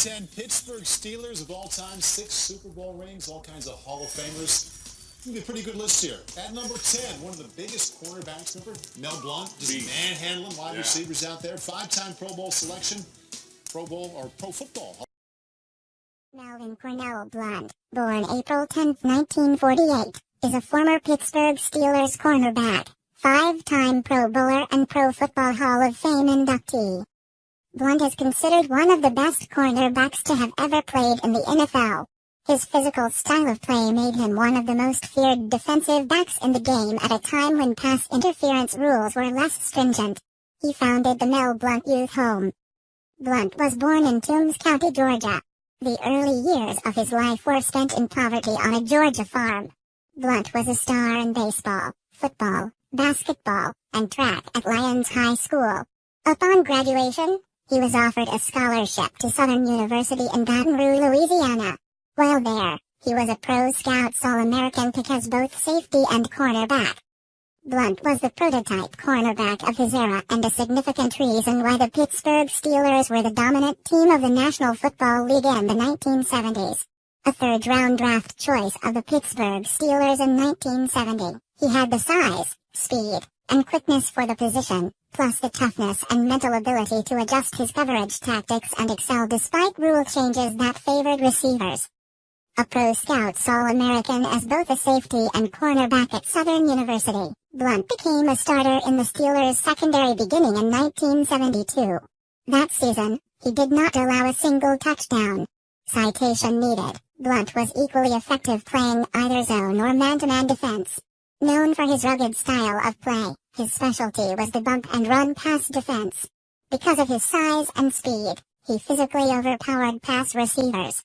10, Pittsburgh Steelers of all time, 6 Super Bowl rings, all kinds of Hall of Famers. It's going to be a pretty good list here. At number 10, one of the biggest cornerbacks, remember? Mel Blount, just manhandling wide receivers out there. 5-time Pro Bowl selection, Pro Bowl or Pro Football. Melvin Cornell Blount, born April 10, 1948, is a former Pittsburgh Steelers cornerback, 5-time Pro Bowler and Pro Football Hall of Fame inductee. Blount is considered one of the best cornerbacks to have ever played in the NFL. His physical style of play made him one of the most feared defensive backs in the game at a time when pass interference rules were less stringent. He founded the Mel Blount Youth Home. Blount was born in Toombs County, Georgia. The early years of his life were spent in poverty on a Georgia farm. Blount was a star in baseball, football, basketball, and track at Lyons High School. Upon graduation, he was offered a scholarship to Southern University in Baton Rouge, Louisiana. While there, he was a Pro Scouts All-American pick as both safety and cornerback. Blount was the prototype cornerback of his era and a significant reason why the Pittsburgh Steelers were the dominant team of the National Football League in the 1970s. A third-round draft choice of the Pittsburgh Steelers in 1970, he had the size, speed, and quickness for the position, plus the toughness and mental ability to adjust his coverage tactics and excel despite rule changes that favored receivers. A Pro Scouts All-American as both a safety and cornerback at Southern University, Blount became a starter in the Steelers' secondary beginning in 1972. That season, he did not allow a single touchdown. Citation needed. Blount was equally effective playing either zone or man-to-man defense. Known for his rugged style of play, his specialty was the bump and run pass defense. Because of his size and speed, he physically overpowered pass receivers.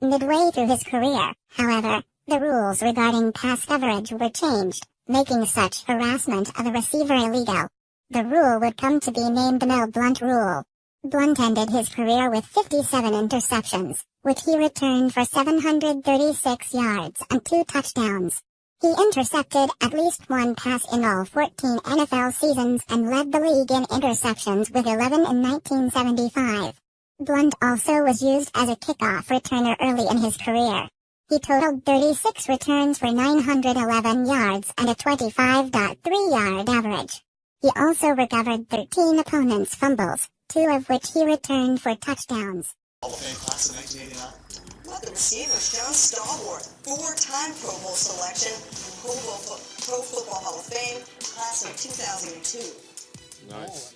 Midway through his career, however, the rules regarding pass coverage were changed, making such harassment of a receiver illegal. The rule would come to be named the Mel Blount Rule. Blount ended his career with 57 interceptions, which he returned for 736 yards and 2 touchdowns. He intercepted at least one pass in all 14 NFL seasons and led the league in interceptions with 11 in 1975. Blount also was used as a kickoff returner early in his career. He totaled 36 returns for 911 yards and a 25.3-yard average. He also recovered 13 opponents' fumbles, 2 of which he returned for touchdowns. Hall of Fame class of 1989. What the receivers, John Stallworth, 4-time Pro Bowl selection, Pro Football Hall of Fame, class of 2002. Nice.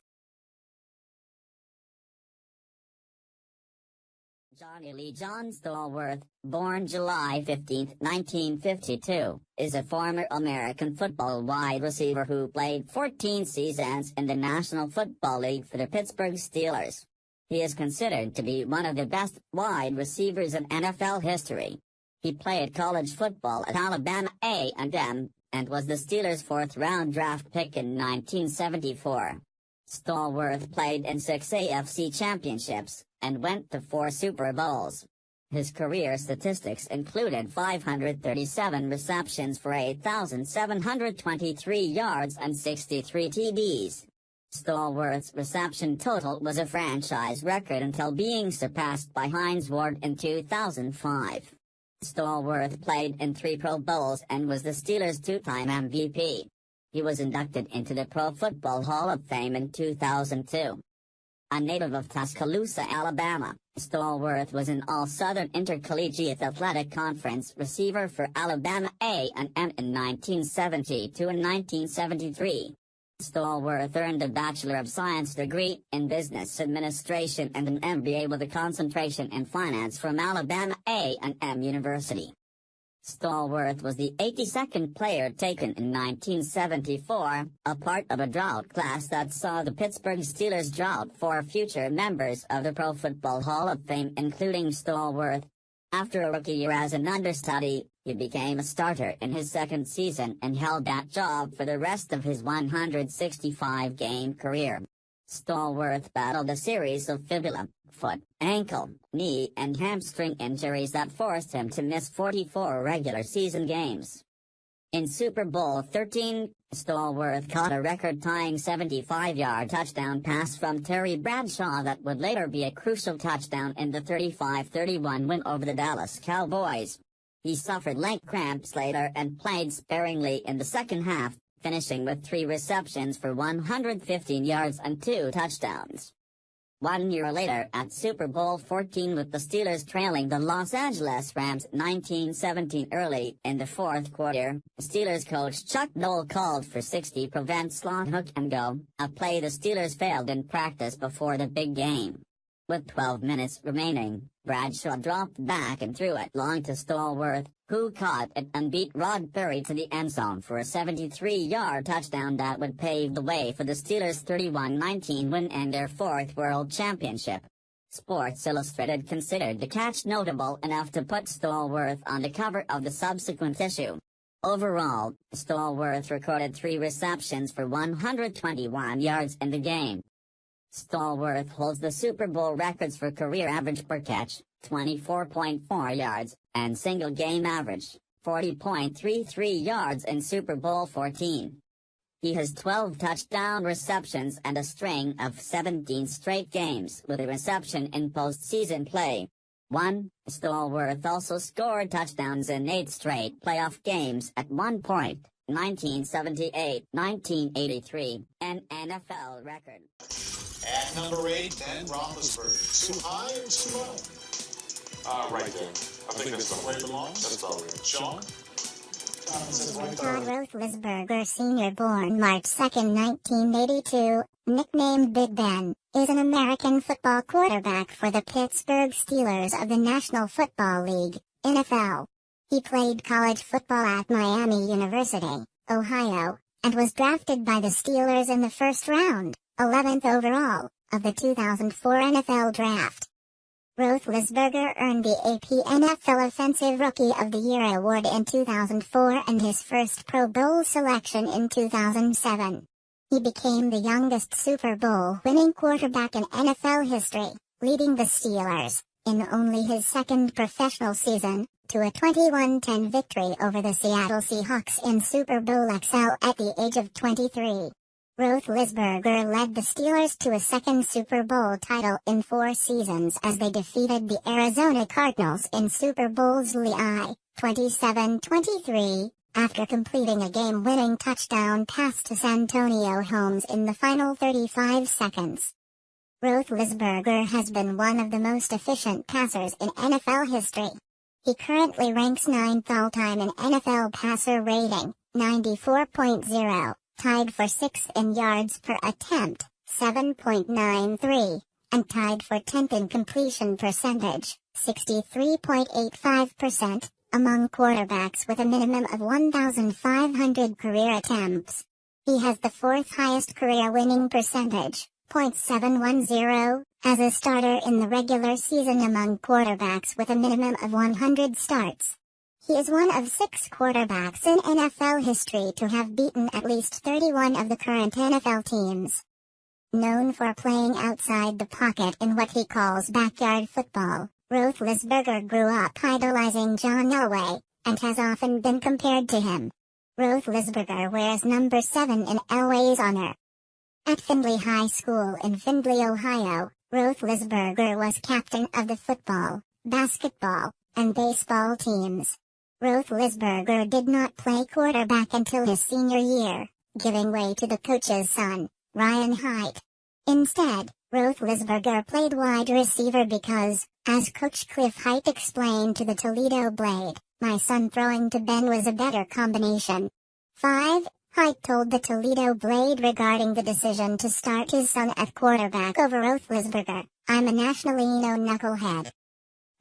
Johnny Lee John Stallworth, born July 15, 1952, is a former American football wide receiver who played 14 seasons in the National Football League for the Pittsburgh Steelers. He is considered to be one of the best wide receivers in NFL history. He played college football at Alabama A&M, and was the Steelers' 4th-round draft pick in 1974. Stallworth played in 6 AFC championships, and went to 4 Super Bowls. His career statistics included 537 receptions for 8,723 yards and 63 TDs. Stallworth's reception total was a franchise record until being surpassed by Hines Ward in 2005. Stallworth played in 3 Pro Bowls and was the Steelers' 2-time MVP. He was inducted into the Pro Football Hall of Fame in 2002. A native of Tuscaloosa, Alabama, Stallworth was an All-Southern Intercollegiate Athletic Conference receiver for Alabama A&M in 1972 and 1973. Stallworth earned a Bachelor of Science degree in Business Administration and an MBA with a concentration in finance from Alabama A&M University. Stallworth was the 82nd player taken in 1974, a part of a drought class that saw the Pittsburgh Steelers drought 4 future members of the Pro Football Hall of Fame, including Stallworth. After a rookie year as an understudy, he became a starter in his 2nd season and held that job for the rest of his 165-game career. Stallworth battled a series of fibula, foot, ankle, knee, and hamstring injuries that forced him to miss 44 regular season games. In Super Bowl 13, Stallworth caught a record-tying 75-yard touchdown pass from Terry Bradshaw that would later be a crucial touchdown in the 35-31 win over the Dallas Cowboys. He suffered leg cramps later and played sparingly in the second half, finishing with 3 receptions for 115 yards and 2 touchdowns. 1 year later, at Super Bowl 14 with the Steelers trailing the Los Angeles Rams 19-17 early in the fourth quarter, Steelers coach Chuck Noll called for 60 prevent slot hook and go, a play the Steelers failed in practice before the big game. With 12 minutes remaining, Bradshaw dropped back and threw it long to Stallworth, who caught it and beat Rod Perry to the end zone for a 73-yard touchdown that would pave the way for the Steelers' 31-19 win and their 4th World Championship. Sports Illustrated considered the catch notable enough to put Stallworth on the cover of the subsequent issue. Overall, Stallworth recorded 3 receptions for 121 yards in the game. Stallworth holds the Super Bowl records for career average per catch, 24.4 yards, and single game average, 40.33 yards in Super Bowl 14. He has 12 touchdown receptions and a string of 17 straight games with a reception in postseason play. Stallworth also scored touchdowns in 8 straight playoff games at one point, 1978, 1983, an NFL record. At number 8, Ben Roethlisberger. Too high or too low? Right there. I think that's Where it belongs? That's all right. Sean? Todd Roethlisberger Sr. born March 2, 1982, nicknamed Big Ben, is an American football quarterback for the Pittsburgh Steelers of the National Football League, NFL. He played college football at Miami University, Ohio, and was drafted by the Steelers in the first round, 11th overall, of the 2004 NFL Draft. Roethlisberger earned the AP NFL Offensive Rookie of the Year award in 2004 and his first Pro Bowl selection in 2007. He became the youngest Super Bowl winning quarterback in NFL history, leading the Steelers, in only his second professional season, to a 21-10 victory over the Seattle Seahawks in Super Bowl XL at the age of 23. Roethlisberger led the Steelers to a second Super Bowl title in 4 seasons as they defeated the Arizona Cardinals in Super Bowl's LI, 27-23, after completing a game-winning touchdown pass to Santonio Holmes in the final 35 seconds. Roethlisberger has been one of the most efficient passers in NFL history. He currently ranks 9th all-time in NFL passer rating, 94.0. Tied for 6th in yards per attempt, 7.93, and tied for 10th in completion percentage, 63.85%, among quarterbacks with a minimum of 1,500 career attempts. He has the 4th highest career winning percentage, .710, as a starter in the regular season among quarterbacks with a minimum of 100 starts. He is one of 6 quarterbacks in NFL history to have beaten at least 31 of the current NFL teams. Known for playing outside the pocket in what he calls backyard football, Roethlisberger grew up idolizing John Elway, and has often been compared to him. Roethlisberger wears number 7 in Elway's honor. At Findlay High School in Findlay, Ohio, Roethlisberger was captain of the football, basketball, and baseball teams. Roethlisberger did not play quarterback until his senior year, giving way to the coach's son, Ryan Haidt. Instead, Roethlisberger played wide receiver because, as Coach Cliff Haidt explained to the Toledo Blade, my son throwing to Ben was a better combination. 5. Haidt told the Toledo Blade regarding the decision to start his son at quarterback over Roethlisberger, I'm a nationally known knucklehead.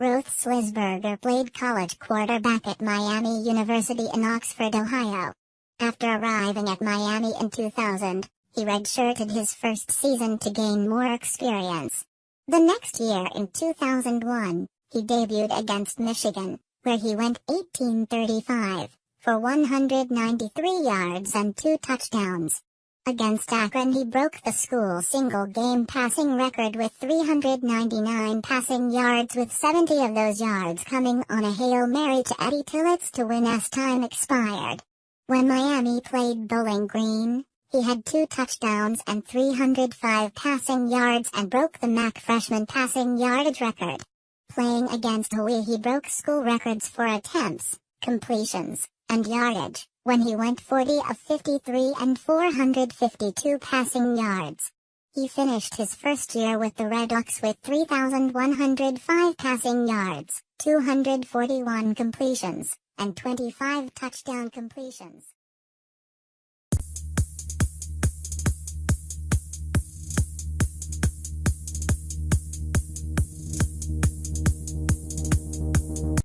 Roethlisberger played college quarterback at Miami University in Oxford, Ohio. After arriving at Miami in 2000, he redshirted his first season to gain more experience. The next year in 2001, he debuted against Michigan, where he went 18-35, for 193 yards and 2 touchdowns. Against Akron he broke the school single-game passing record with 399 passing yards, with 70 of those yards coming on a Hail Mary to Eddie Tillett to win as time expired. When Miami played Bowling Green, he had 2 touchdowns and 305 passing yards and broke the MAC freshman passing yardage record. Playing against Hawaii, he broke school records for attempts, completions, and yardage, when he went 40 of 53 and 452 passing yards. He finished his first year with the Redhawks with 3,105 passing yards, 241 completions, and 25 touchdown completions.